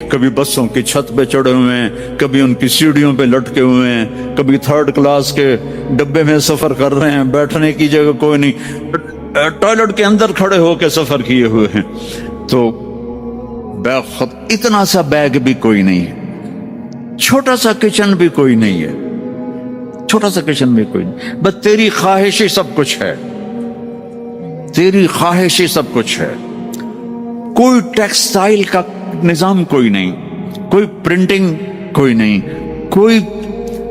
کبھی بسوں کی چھت پہ چڑھے ہوئے ہیں، کبھی ان کی سیڑھیوں پہ لٹکے ہوئے ہیں، کبھی تھرڈ کلاس کے ڈبے میں سفر کر رہے ہیں، بیٹھنے کی جگہ کوئی نہیں، ٹوائلٹ کے اندر کھڑے ہو کے سفر کیے ہوئے ہیں۔ تو بیگ خود اتنا سا بیگ بھی کوئی نہیں ہے، چھوٹا سا کچن بھی کوئی نہیں ہے، چھوٹا سا کچن بھی کوئی نہیں، بس تیری خواہش ہی سب کچھ ہے، تیری خواہش ہی سب کچھ ہے۔ کوئی ٹیکسٹائل کا نظام کوئی نہیں، کوئی پرنٹنگ کوئی نہیں، کوئی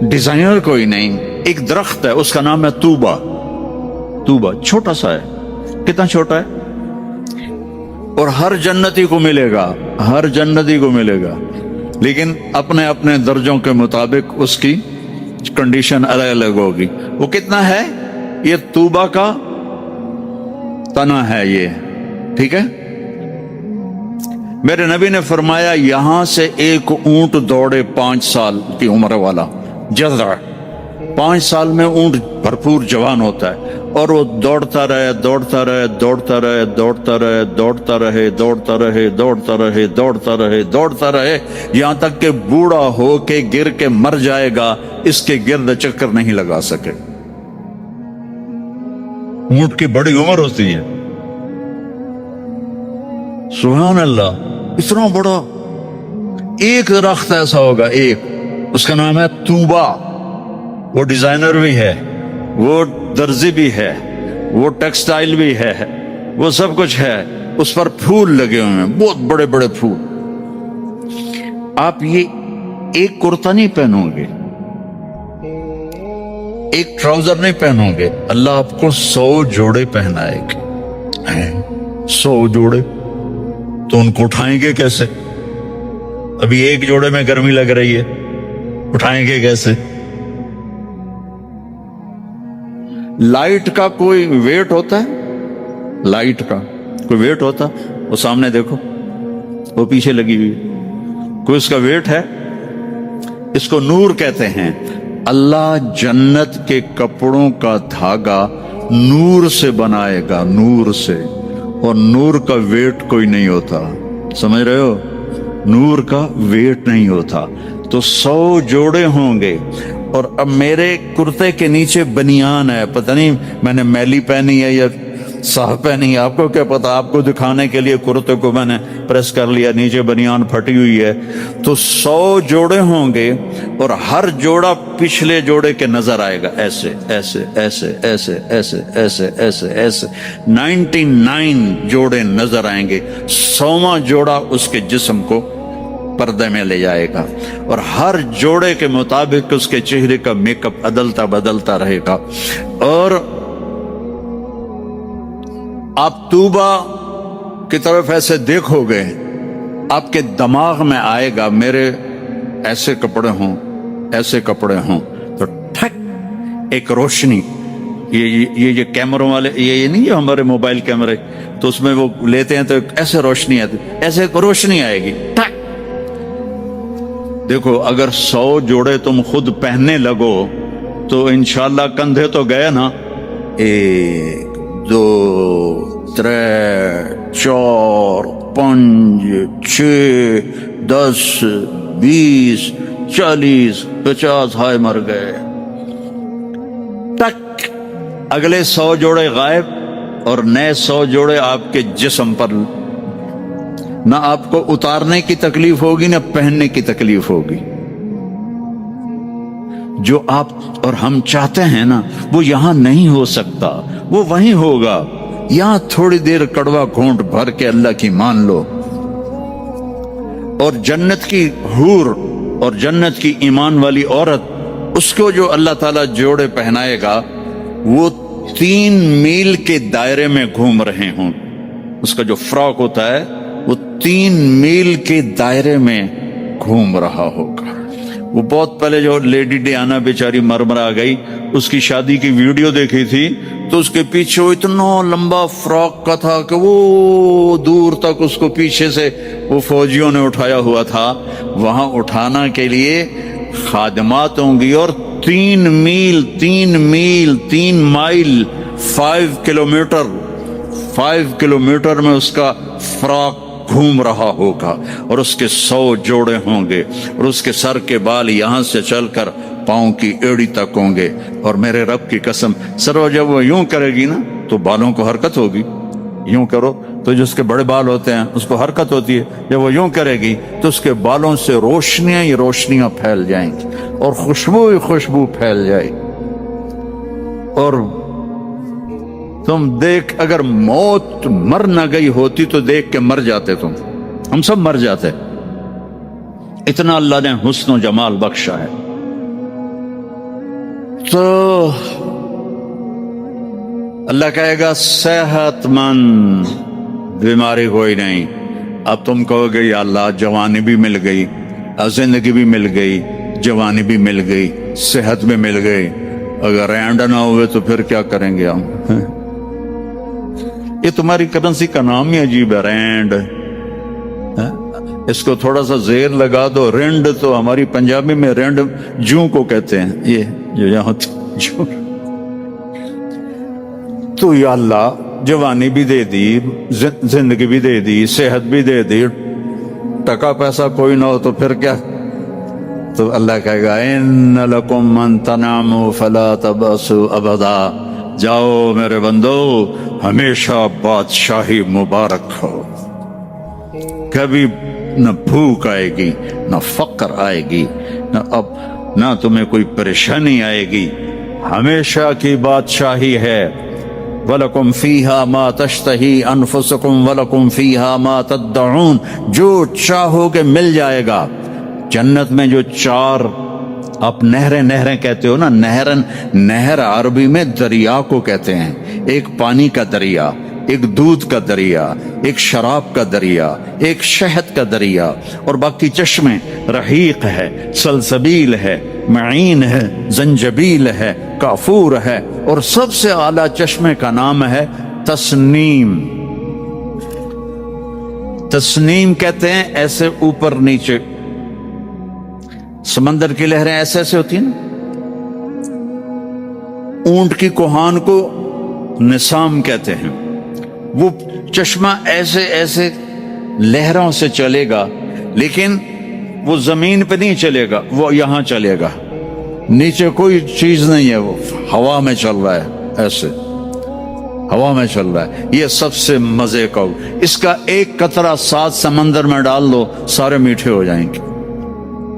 ڈیزائنر کوئی نہیں۔ ایک درخت ہے، اس کا نام ہے طوبہ۔ طوبہ چھوٹا سا ہے، کتنا چھوٹا ہے، اور ہر جنتی کو ملے گا، ہر جنتی کو ملے گا، لیکن اپنے اپنے درجوں کے مطابق اس کی کنڈیشن الگ الگ ہوگی۔ وہ کتنا ہے؟ یہ طوبہ کا تنا ہے یہ، ٹھیک ہے۔ میرے نبی نے فرمایا یہاں سے ایک اونٹ دوڑے 5 سال کی عمر والا، جذع 5 سال میں اونٹ بھرپور جوان ہوتا ہے، اور وہ دوڑتا رہے دوڑتا رہے دوڑتا رہے دوڑتا رہے دوڑتا رہے دوڑتا رہے دوڑتا رہے دوڑتا رہے دوڑتا رہے، یہاں تک کہ بوڑھا ہو کے گر کے مر جائے گا، اس کے گرد چکر نہیں لگا سکے۔ اونٹ کی بڑی عمر ہوتی ہے، سبحان اللہ، اتنا بڑا ایک درخت ایسا ہوگا، ایک، اس کا نام ہے طوبہ۔ وہ ڈیزائنر بھی ہے، وہ درزی بھی ہے، وہ ٹیکسٹائل بھی ہے، وہ سب کچھ ہے، اس پر پھول لگے ہوئے ہیں، بہت بڑے بڑے پھول۔ آپ یہ ایک کرتا نہیں پہنو گے، ایک ٹراؤزر نہیں پہنو گے، اللہ آپ کو 100 جوڑے پہنائے گے، 100 جوڑے، تو ان کو اٹھائیں گے کیسے؟ ابھی ایک جوڑے میں گرمی لگ رہی ہے، اٹھائیں گے کیسے؟ لائٹ کا کوئی ویٹ ہوتا ہے؟ لائٹ کا کوئی ویٹ ہوتا؟ وہ سامنے دیکھو، وہ پیچھے لگی ہوئی، کوئی اس کا ویٹ ہے؟ اس کو نور کہتے ہیں۔ اللہ جنت کے کپڑوں کا دھاگا نور سے بنائے گا، نور سے، اور نور کا ویٹ کوئی نہیں ہوتا، سمجھ رہے ہو؟ نور کا ویٹ نہیں ہوتا۔ تو 100 جوڑے ہوں گے، اور اب میرے کرتے کے نیچے بنیان ہے، پتہ نہیں میں نے میلی پہنی ہے یا صاف پہنی ہے، آپ کو کیا پتا؟ آپ کو دکھانے کے لیے کرتے کو میں نے پریس کر لیا، نیچے بنیان پھٹی ہوئی ہے۔ تو 100 جوڑے ہوں گے، اور ہر جوڑا پچھلے جوڑے کے نظر آئے گا، ایسے ایسے ایسے ایسے ایسے ایسے ایسے ایسے 99 جوڑے نظر آئیں گے، 100واں جوڑا اس کے جسم کو پردے میں لے جائے گا، اور ہر جوڑے کے مطابق اس کے چہرے کا میک اپ بدلتا رہے گا۔ اور آپ طوبہ کی طرف ایسے دیکھو گے، آپ کے دماغ میں آئے گا میرے ایسے کپڑے ہوں، ایسے کپڑے ہوں، تو ٹھک ایک روشنی، یہ کیمروں والے، یہ نہیں جو ہمارے موبائل کیمرے، تو اس میں وہ لیتے ہیں تو ایسے روشنی آتی، ایسے ایک روشنی آئے گی، ٹھک۔ دیکھو اگر 100 جوڑے تم خود پہننے لگو تو انشاءاللہ کندھے تو گئے نا، 1 2 3 4 5 6 10 20 40 50 ہائے مر گئے، ٹک، اگلے 100 جوڑے غائب، اور نئے 100 جوڑے آپ کے جسم پر۔ نہ آپ کو اتارنے کی تکلیف ہوگی، نہ پہننے کی تکلیف ہوگی۔ جو آپ اور ہم چاہتے ہیں نا، وہ یہاں نہیں ہو سکتا، وہ وہیں ہوگا۔ یہاں تھوڑی دیر کڑوا گھونٹ بھر کے اللہ کی مان لو، اور جنت کی حور اور جنت کی ایمان والی عورت، اس کو جو اللہ تعالیٰ جوڑے پہنائے گا، وہ 3 میل کے دائرے میں گھوم رہے ہوں۔ اس کا جو فراق ہوتا ہے وہ 3 میل کے دائرے میں گھوم رہا ہوگا۔ وہ بہت پہلے جو لیڈی ڈیانا بیچاری مرمرا گئی، اس کی شادی کی ویڈیو دیکھی تھی، تو اس کے پیچھے وہ اتنا لمبا فراق کا تھا کہ وہ دور تک اس کو پیچھے سے وہ فوجیوں نے اٹھایا ہوا تھا۔ وہاں اٹھانا کے لیے خادمات ہوں گی، اور 3 میل 3 مائل 5 کلومیٹر میں اس کا فراق घूम रहा होगा और उसके 100 जोड़े होंगे और उसके सर के बाल यहाँ से चलकर पाँव की एड़ी तक होंगे। और मेरे रब की कसम, सरो जब वो यूं करेगी ना तो बालों को हरकत होगी। यूं करो तो जिसके बड़े बाल होते हैं उसको हरकत होती है, जब वो यूं करेगी तो उसके बालों से रोशनियां ही रोशनियां फैल जाएंगी और खुशबू ही खुशबू फैल जाएगी। और तुम देख, अगर मौत मर ना गई होती तो देख के मर जाते तुम, हम सब मर जाते। इतना अल्लाह ने हुस्न जमाल बख्शा है। तो अल्लाह कहेगा सेहतमंद, बीमारी कोई नहीं। अब तुम कहोगे या अल्लाह जवानी भी मिल गई, जिंदगी भी मिल गई, जवानी भी मिल गई, सेहत भी मिल गई, अगर रैंड ना हुए तो फिर क्या करेंगे हम? ये तुम्हारी करेंसी का नाम ही अजीब है, रैंड। इसको थोड़ा सा जेर लगा दो, रिंड। तो हमारी पंजाबी में रिंड जू को कहते हैं, ये जो यहाँ जू। तो या अल्लाह जवानी भी दे दी, जिंदगी भी दे दी, सेहत भी दे दी, टका पैसा कोई ना हो तो फिर क्या? तो अल्लाह कहेगा इन्न लकुम मन तनामु फला तबसु अबदा, जाओ मेरे बंदो, हमेशा बादशाही मुबारक हो। कभी न भूख आएगी, न फक्र आएगी, न तुम्हें कोई परेशानी आएगी। हमेशा की बादशाही है। वलकुम फीहा मा तश्तही अनफुसुकुम वलकुम फीहा मा तद्दऊन, जो चाहोगे मिल जाएगा। जन्नत में जो 4 आप नहरें कहते हो ना, नहर अरबी में दरिया को कहते हैं। एक पानी का दरिया, एक दूध का दरिया, एक शराब का दरिया, एक शहद का दरिया, और बाकी चश्मे रहीक है, सलसबील है, मईन है, जंजबील है, काफूर है, और सबसे आला चश्मे का नाम है तस्नीम। तस्नीम कहते हैं ऐसे ऊपर नीचे, समंदर की लहरें ऐसे ऐसे होती हैं ना। ऊंट की कोहान को निसाम कहते हैं। वो चश्मा ऐसे ऐसे लहरों से चलेगा, लेकिन वो जमीन पे नहीं चलेगा, वो यहां चलेगा, नीचे कोई चीज नहीं है, वो हवा में चल रहा है, ऐसे हवा में चल रहा है। ये सबसे मजे का, इसका एक कतरा 7 समंदर में डाल दो, सारे मीठे हो जाएंगे।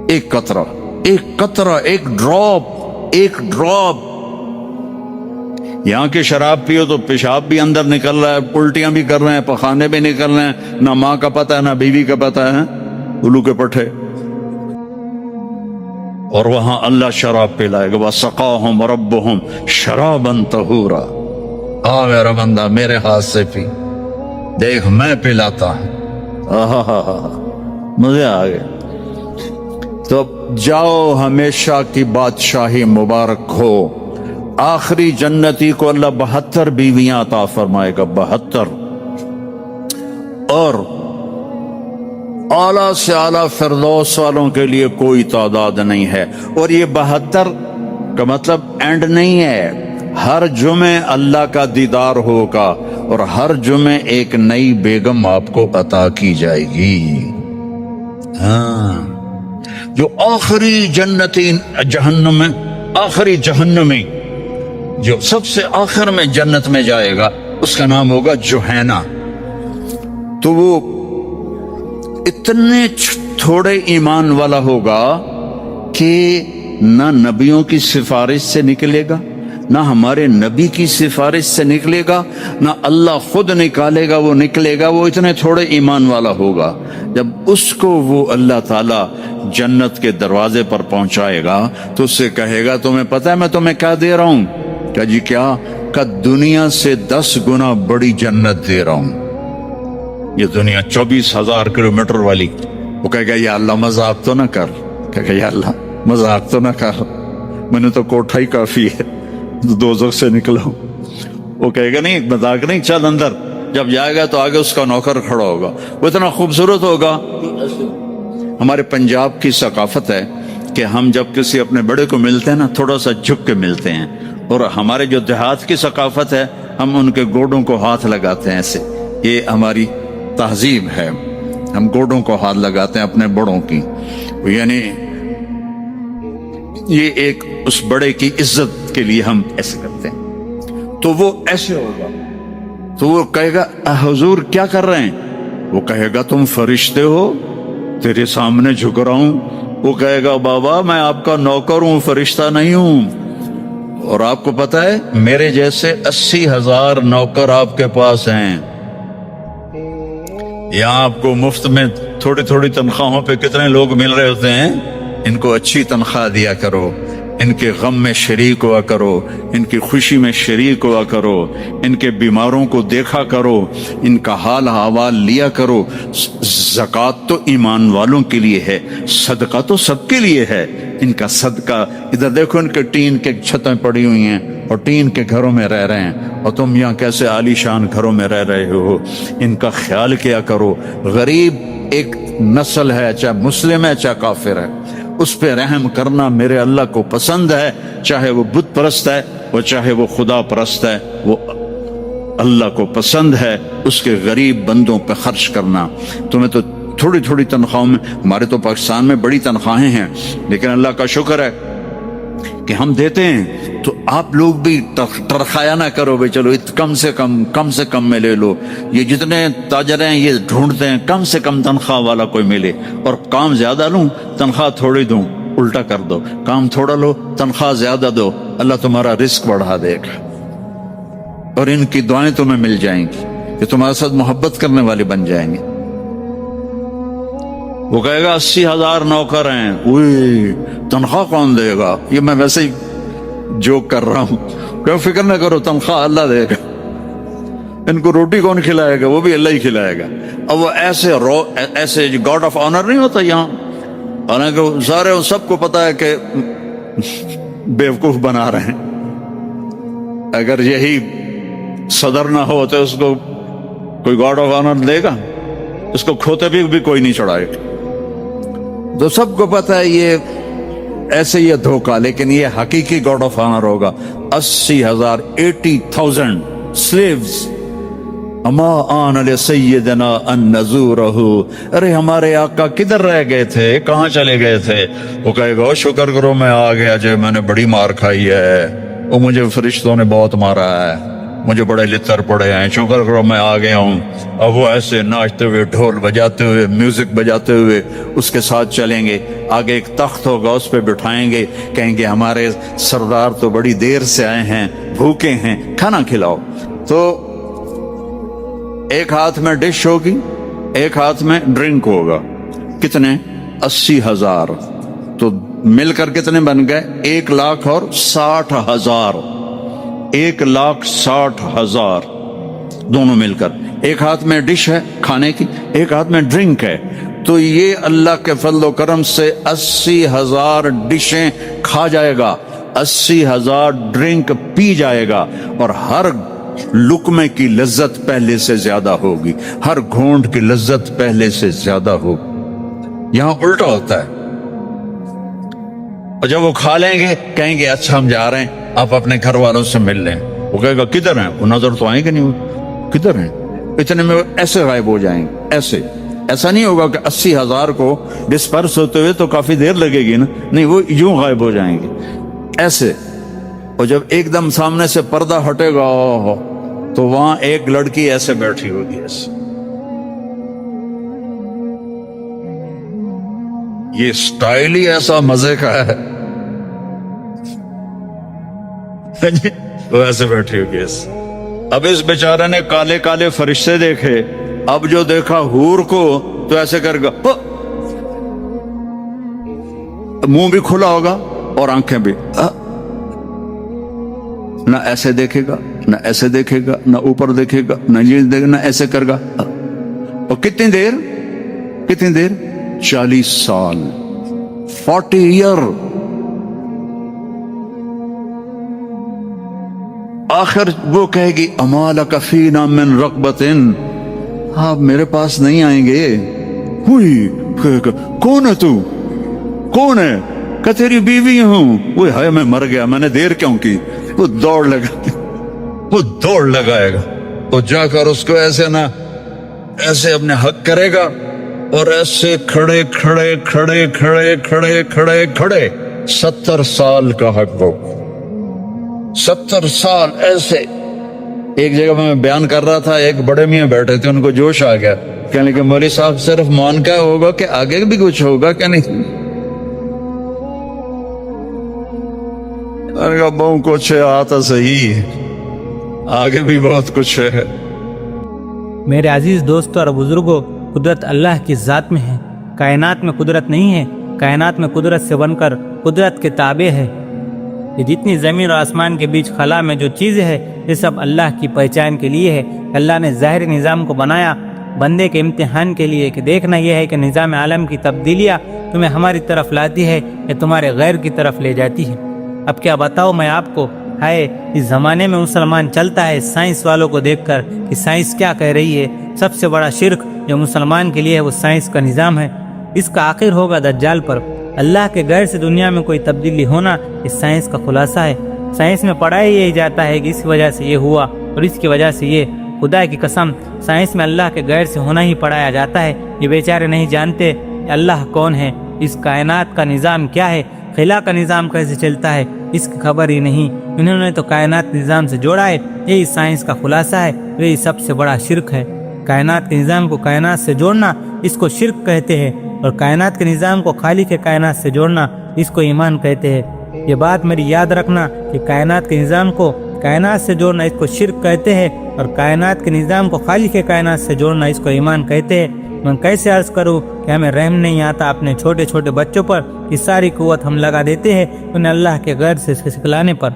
एक कतरा, एक ड्रॉप। यहाँ की शराब पियो तो पेशाब भी अंदर निकल रहा है, उल्टियां भी कर रहे हैं, पखाने भी निकल रहे हैं, ना माँ का पता है ना बीवी का पता है, उल्लू के पट्टे। और वहां अल्लाह शराब पिलाएगा, वसक़ाहुम रब्बुहुम शराबन तहूरा। आ मेरा बंदा, मेरे हाथ से पी, देख मैं पिलाता हूं। मजे आ गए। तो जाओ, हमेशा की बादशाही मुबारक हो। आखिरी जन्नती को अल्लाह 72 बीवियां अता फरमाएगा, 72, और आला से आला फिरदौस वालों के लिए कोई तादाद नहीं है। और ये 72 का मतलब एंड नहीं है, हर जुमे अल्लाह का दीदार होगा और हर जुमे एक नई बेगम आपको अता की जाएगी। हाँ, जो आखिरी जन्नती जहन्नम में, आखिरी जहन्नमी जो सबसे आखिर में जन्नत में जाएगा, उसका नाम होगा जुहैना। तो वो इतने थोड़े ईमान वाला होगा कि ना नबियों की सिफारिश से निकलेगा, ना हमारे नबी की सिफारिश से निकलेगा, ना अल्लाह खुद निकालेगा, वो निकलेगा। वो इतने थोड़े ईमान वाला होगा। जब उसको वो अल्लाह ताला जन्नत के दरवाजे पर पहुंचाएगा तो उससे कहेगा, तुम्हें पता है मैं तुम्हें क्या दे रहा हूं? क्या जी क्या? का दुनिया से 10 गुना बड़ी जन्नत दे रहा हूं। ये दुनिया 24,000 किलोमीटर वाली। वो कहेगा या अल्लाह मजाक तो ना कर। कहेगा या अल्लाह मजाक तो ना कर, मैंने तो कोठा ही काफी है, दोज़ख से निकला हूं। वो कहेगा नहीं मजाक नहीं, चल अंदर। जब जाएगा तो आगे उसका नौकर खड़ा होगा, वो इतना खूबसूरत होगा। हमारे पंजाब की सकाफत है कि हम जब किसी अपने बड़े को मिलते हैं ना, थोड़ा सा झुक के मिलते हैं। और हमारे जो देहात की सकाफत है, हम उनके गोडों को हाथ लगाते हैं ऐसे। ये हमारी तहजीब है। ہم گوڈوں کو ہاتھ لگاتے ہیں اپنے بڑوں کی، یعنی یہ ایک اس بڑے کی عزت کے لیے ہم ایسے کرتے ہیں. تو وہ ایسے ہوگا تو وہ کہے گا حضور کیا کر رہے ہیں؟ وہ کہے گا تم فرشتے ہو، تیرے سامنے جھک رہا ہوں. وہ کہے گا بابا میں آپ کا نوکر ہوں، فرشتہ نہیں ہوں. اور آپ کو پتا ہے میرے جیسے 80,000 نوکر آپ کے پاس ہیں. یہاں آپ کو مفت میں تھوڑی تھوڑی تنخواہوں پہ کتنے لوگ مل رہے ہوتے ہیں. ان کو اچھی تنخواہ دیا کرو، ان کے غم میں شریک ہوا کرو، ان کی خوشی میں شریک ہوا کرو، ان کے بیماروں کو دیکھا کرو، ان کا حال احوال لیا کرو. زکوٰۃ تو ایمان والوں کے لیے ہے، صدقہ تو سب کے لیے ہے. ان کا صدقہ ادھر دیکھو، ان کے ٹین کے چھتیں پڑی ہوئی ہیں اور ٹین کے گھروں میں رہ رہے ہیں، اور تم یہاں کیسے عالی شان گھروں میں رہ رہے ہو. ان کا خیال کیا کرو. غریب ایک نسل ہے، چاہے مسلم ہے چاہے کافر ہے، اس پہ رحم کرنا میرے اللہ کو پسند ہے. چاہے وہ بت پرست ہے اور چاہے وہ خدا پرست ہے، وہ اللہ کو پسند ہے اس کے غریب بندوں پہ خرچ کرنا. تمہیں تو تھوڑی تھوڑی تنخواہوں میں، ہمارے تو پاکستان میں بڑی تنخواہیں ہیں، لیکن اللہ کا شکر ہے کہ ہم دیتے ہیں. تو آپ لوگ بھی ٹرخایا نہ کرو بھائی چلو کم سے کم میں لے لو. یہ جتنے تاجر ہیں یہ ڈھونڈتے ہیں کم سے کم تنخواہ والا کوئی ملے، اور کام زیادہ لوں تنخواہ تھوڑی دوں. الٹا کر دو، کام تھوڑا لو تنخواہ زیادہ دو، اللہ تمہارا رزق بڑھا دے گا، اور ان کی دعائیں تمہیں مل جائیں گی، یہ تمہارے ساتھ محبت کرنے والے بن جائیں گے. وہ کہے گا 80,000 نوکر ہیں، اوہ تنخواہ کون دے گا؟ یہ میں ویسے ہی جوک کر رہا ہوں، کوئی فکر نہ کرو، تنخواہ اللہ دے گا. ان کو روٹی کون کھلائے گا؟ وہ بھی اللہ ہی کھلائے گا. اب وہ ایسے گاڈ آف آنر نہیں ہوتا یہاں، حالانکہ سارے سب کو پتا ہے کہ بیوقوف بنا رہے ہیں. اگر یہی صدر نہ ہو تو اس کو کوئی گاڈ آف آنر دے گا؟ اس کو کھوتے بھی کوئی نہیں چڑھائے گا. تو سب کو پتا ہے یہ ایسے یہ دھوکہ، لیکن یہ حقیقی گاڈ آف آنر ہوگا. 80,000 80,000 slaves. اما آن لسیدنا ان نزورہ، ارے ہمارے آقا کدھر رہ گئے تھے، کہاں چلے گئے تھے؟ وہ کہے گا شکر کرو میں آ گیا جی، میں نے بڑی مار کھائی ہے، وہ مجھے فرشتوں نے بہت مارا ہے، مجھے بڑے لتر پڑے ہیں، شکر کرو میں آ گیا ہوں. اب وہ ایسے ناچتے ہوئے، ڈھول بجاتے ہوئے، میوزک بجاتے ہوئے اس کے ساتھ چلیں گے. آگے ایک تخت ہوگا، اس پہ بٹھائیں گے، کہیں گے ہمارے سردار تو بڑی دیر سے آئے ہیں، بھوکے ہیں، کھانا کھلاؤ. تو ایک ہاتھ میں ڈش ہوگی، ایک ہاتھ میں ڈرنک ہوگا. کتنے؟ 80,000. تو مل کر کتنے بن گئے؟ 1,60,000. 1,60,000 دونوں مل کر. ایک ہاتھ میں ڈش ہے کھانے کی، ایک ہاتھ میں ڈرنک ہے. تو یہ اللہ کے فضل و کرم سے 80,000 ڈشیں کھا جائے گا، 80,000 ڈرنک پی جائے گا، اور ہر لقمے کی لذت پہلے سے زیادہ ہوگی، ہر گھونٹ کی لذت پہلے سے زیادہ ہوگی. یہاں الٹا ہوتا ہے. اور جب وہ کھا لیں گے کہیں گے اچھا ہم جا رہے ہیں، آپ اپنے گھر والوں سے مل لیں. وہ کہے گا کدھر ہیں؟ وہ نظر تو آئیں گے نہیں، وہ کدھر ہیں؟ اتنے میں ایسے غائب ہو جائیں گے. ایسا نہیں ہوگا کہ 80,000 کو ڈسپرس ہوتے ہوئے تو کافی دیر لگے گی نا، نہیں، وہ یوں غائب ہو جائیں گے ایسے. اور جب ایک دم سامنے سے پردہ ہٹے گا تو وہاں ایک لڑکی ایسے بیٹھی ہوگی، ایسے. یہ سٹائل ہی ایسا مزے کا ہے، وہ ایسے بیٹھی ہوگی ایسے. اب اس بیچارے نے کالے کالے فرشتے دیکھے، اب جو دیکھا حور کو تو ایسے کر گا، منہ بھی کھلا ہوگا اور آنکھیں بھی، نہ ایسے دیکھے گا، نہ ایسے دیکھے گا، نہ اوپر دیکھے گا، نہ یہ دیکھے گا، نہ ایسے کر گا. اور کتنی دیر 40 سال 40 ایئر. آخر وہ کہے گی اما لک فینا من رغبۃ، آپ میرے پاس نہیں آئیں گے. ہوئی کون ہے تو؟ کون ہے؟ کہ تیری بیوی ہوں. وہ ہے میں مر گیا، میں نے دیر کیوں کی؟ وہ دوڑ لگائے گا، وہ جا کر اس کو ایسے نہ ایسے اپنے حق کرے گا، और ऐसे खड़े खड़े खड़े खड़े खड़े खड़े खड़े 70 साल का है वो, 70 साल ऐसे। एक जगह मैं बयान कर रहा था, एक बड़े मियाँ बैठे थे, उनको जोश आ गया, कहने लगे मौलवी साहब सिर्फ मौन का होगा कि आगे भी कुछ होगा क्या? नहीं, बहु कुछ है, आता सही, आगे भी बहुत कुछ है। मेरे अजीज दोस्तों और बुजुर्गों, कुदरत अल्लाह की ज़ात में है। कायनात में कुदरत नहीं है, कायनात में कुदरत से बनकर कुदरत के ताबे है। ये जितनी ज़मीन और आसमान के बीच खला में जो चीज़ें है, ये सब अल्लाह की पहचान के लिए है। अल्लाह ने ज़ाहिरी निज़ाम को बनाया बंदे के इम्तिहान के लिए, कि देखना यह है कि निज़ाम आलम की तब्दीलियाँ तुम्हें हमारी तरफ लाती है या तुम्हारे गैर की तरफ ले जाती है। अब क्या बताओ मैं आपको, है इस ज़माने में मुसलमान चलता है साइंस वालों को देखकर कि साइंस क्या कह रही है। सबसे बड़ा शिर्क जो मुसलमान के लिए है वो साइंस का निज़ाम है। इसका आखिर होगा दज्जाल पर। अल्लाह के गैर से दुनिया में कोई तब्दीली होना इस साइंस का खुलासा है। साइंस में पढ़ाया यही जाता है कि इस वजह से ये हुआ और इसकी वजह से ये। खुदा की कसम, साइंस में अल्लाह के गैर से होना ही पढ़ाया जाता है। ये बेचारे नहीं जानते अल्लाह कौन है, इस कायनात का निज़ाम क्या है, खिला का निज़ाम कैसे चलता है, इसकी खबर ही नहीं। इन्होंने तो कायनात निज़ाम से जोड़ा है, यही साइंस का खुलासा है, यही सबसे बड़ा शिर्क है। कायनात के निज़ाम को कायनात से जोड़ना इसको शिर्क कहते हैं, और कायनात के निज़ाम को खालिक के कायनात से जोड़ना इसको ईमान कहते हैं। ये बात मेरी याद रखना कि कायनात के निज़ाम को कायनात से जोड़ना इसको शिर्क कहते हैं, और कायनात के निज़ाम को खालिक के कायनात से जोड़ना इसको ईमान कहते हैं। मैं कैसे अर्ज करूँ कि हमें रहम नहीं आता अपने छोटे छोटे बच्चों पर, कि सारी कुव्वत हम लगा देते हैं उन्हें अल्लाह के गैर से सिखलाने पर,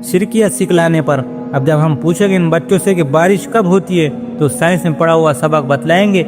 शिरकियत सिखलाने पर। अब जब हम पूछेंगे इन बच्चों से कि बारिश कब होती है, तो साइंस में पढ़ा हुआ सबक बतलाएंगे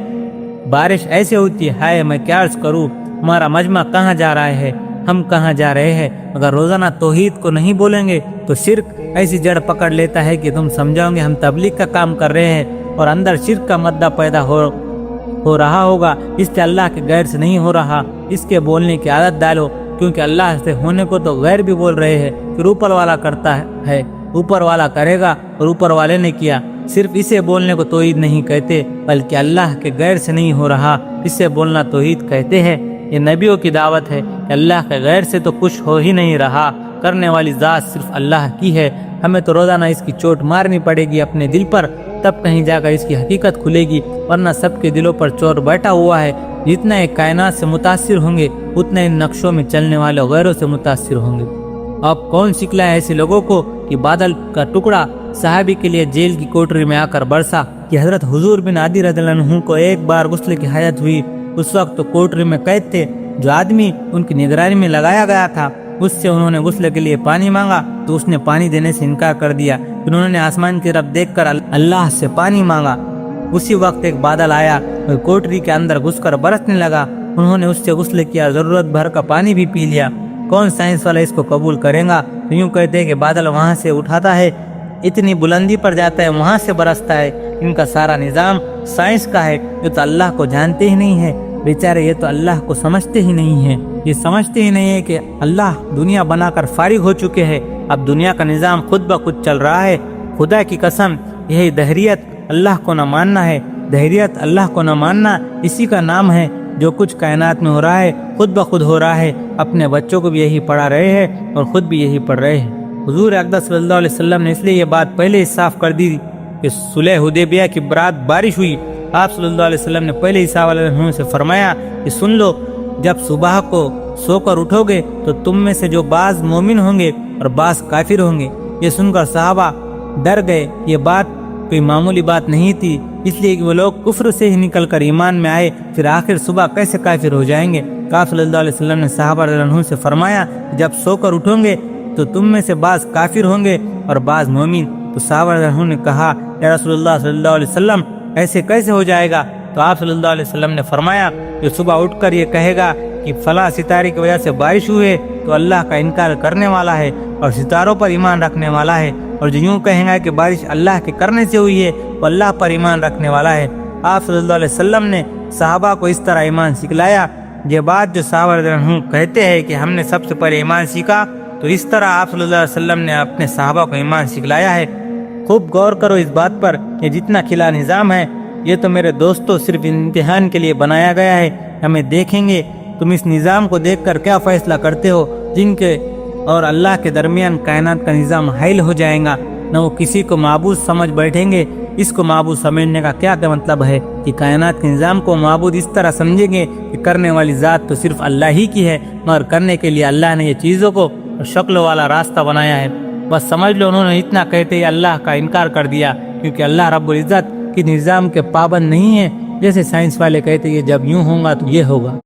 बारिश ऐसे होती है। हाय मैं क्या अर्ज करूँ, हमारा मजमा कहाँ जा रहा है, हम कहाँ जा रहे हैं। अगर रोज़ाना तौहीद को नहीं बोलेंगे तो शिर्क ऐसी जड़ पकड़ लेता है कि तुम समझोगे हम तबलीग का काम कर रहे हैं, और अंदर शिर्क का मद्दा पैदा हो रहा होगा। इससे अल्लाह के गैर से नहीं हो रहा, इसके बोलने की आदत डालो, क्योंकि अल्लाह से होने को तो गैर भी बोल रहे हैं। फिर ऊपर वाला करता है, ऊपर वाला करेगा और ऊपर वाले ने किया। सिर्फ इसे बोलने को तौहीद नहीं कहते, बल्कि अल्लाह के गैर से नहीं हो रहा, इसे बोलना तौहीद कहते हैं। ये नबियों की दावत है कि अल्लाह के गैर से तो कुछ हो ही नहीं रहा, करने वाली ज़ात सिर्फ अल्लाह की है। हमें तो रोज़ाना इसकी चोट मारनी पड़ेगी अपने दिल पर, तब कहीं जाकर इसकी हकीकत खुलेगी, वरना सबके दिलों पर चोर बैठा हुआ है। जितना एक कायनात से मुतासिर होंगे, उतना इन नक्शों में चलने वाले गैरों से मुतासिर होंगे। अब कौन सिखला है ऐसे लोगों को कि बादल का टुकड़ा साहबी के लिए जेल की कोठरी में आकर बरसा, कि हजरत हुजूर बिन आदी रज़ियल्लाहु अन्हु को एक बार गुस्ल की हाजत हुई। उस वक्त तो कोठरी में कैद थे। जो आदमी उनकी निगरानी में लगाया गया था, उससे उन्होंने गुस्ल के लिए पानी मांगा तो उसने पानी देने से इनकार कर दिया। फिर उन्होंने आसमान की तरफ देखकर अल्लाह से पानी मांगा। उसी वक्त एक बादल आया और कोठरी के अंदर घुसकर बरसने लगा। उन्होंने उससे गुस्ल किया, जरूरत भर का पानी भी पी लिया। कौन साइंस वाला इसको कबूल करेगा? तो यूँ कहते हैं कि बादल वहाँ से उठाता है, इतनी बुलंदी पर जाता है, वहाँ से बरसता है। इनका सारा निज़ाम साइंस का है। ये तो अल्लाह को जानते ही नहीं है बेचारे, ये तो अल्लाह को समझते ही नहीं है। ये समझते ही नहीं है कि अल्लाह दुनिया बनाकर फारिग हो चुके हैं, अब दुनिया का निज़ाम खुद ब खुद चल रहा है। खुदा की कसम, यही दहरियत अल्लाह को न मानना है। दहरियत अल्लाह को न मानना इसी का नाम है। जो कुछ कायनात में हो रहा है खुद ब खुद हो रहा है। अपने बच्चों को भी यही पढ़ा रहे हैं और खुद भी यही पढ़ रहे हैं। हुजूर अक़दस सल्लल्लाहु अलैहि वसल्लम ने इसलिए ये बात पहले ही साफ कर दी कि सुलह हुदैबिया की रात बारिश हुई। आप सल्लल्लाहु अलैहि वसल्लम ने पहले ही सहाबा से फरमाया कि सुन लो, जब सुबह को सोकर उठोगे तो तुम में से जो बाज मोमिन होंगे और बाज काफिर होंगे। ये सुनकर सहाबा डर गए। ये बात कोई मामूली बात नहीं थी, इसलिए कि वो लोग कुफ्र से ही निकलकर ईमान में आए, फिर आखिर सुबह कैसे काफिर हो जाएंगे। आप सल्लल्लाहु अलैहि वसल्लम ने सहाबा रज़ियल्लाहु अन्हुम से फरमाया, जब सोकर उठोगे तो तुम में से बाज काफिर होंगे और बाज मोमिन। तो सहाबा रज़ियल्लाहु अन्हुम ने कहा, या रसूलुल्लाह सल्लल्लाहु अलैहि वसल्लम ऐसे कैसे हो जाएगा? तो आप सल्लल्लाहु अलैहि वसल्लम ने फरमाया, जो सुबह उठकर ये कहेगा कि फला सितारे की वजह से बारिश हुई है, तो अल्लाह का इनकार करने वाला है और सितारों पर ईमान रखने वाला है। और जो यूँ कहेगा कि बारिश अल्लाह के करने से हुई है, वो अल्लाह पर ईमान रखने वाला है। आप सल्लल्लाहु अलैहि वसल्लम ने सहाबा को इस तरह ईमान सिखलाया। ये बात जो सहाबा रज़ियल्लाहु अन्हुम कहते हैं कि हमने सबसे पहले ईमान सीखा, तो इस तरह आप सल्लल्लाहु अलैहि वसल्लम ने अपने सहाबा को ईमान सिखलाया है। खूब गौर करो इस बात पर, ये जितना खिला निज़ाम है یہ تو میرے دوستوں صرف امتحان کے لیے بنایا گیا ہے، ہمیں دیکھیں گے تم اس نظام کو دیکھ کر کیا فیصلہ کرتے ہو جن کے اور اللہ کے درمیان کائنات کا نظام حائل ہو جائے گا، نہ وہ کسی کو معبود سمجھ بیٹھیں گے۔ اس کو معبود سمجھنے کا کیا مطلب ہے کہ کائنات کے نظام کو معبود اس طرح سمجھیں گے کہ کرنے والی ذات تو صرف اللہ ہی کی ہے، مگر کرنے کے لیے اللہ نے یہ چیزوں کو شکل والا راستہ بنایا ہے۔ بس سمجھ لو انہوں نے اتنا کہتے ہی اللہ کا انکار کر دیا، کیونکہ اللہ رب العزت کی نظام کے پابند نہیں ہے۔ جیسے سائنس والے کہتے ہیں جب یوں ہوگا تو یہ ہوگا۔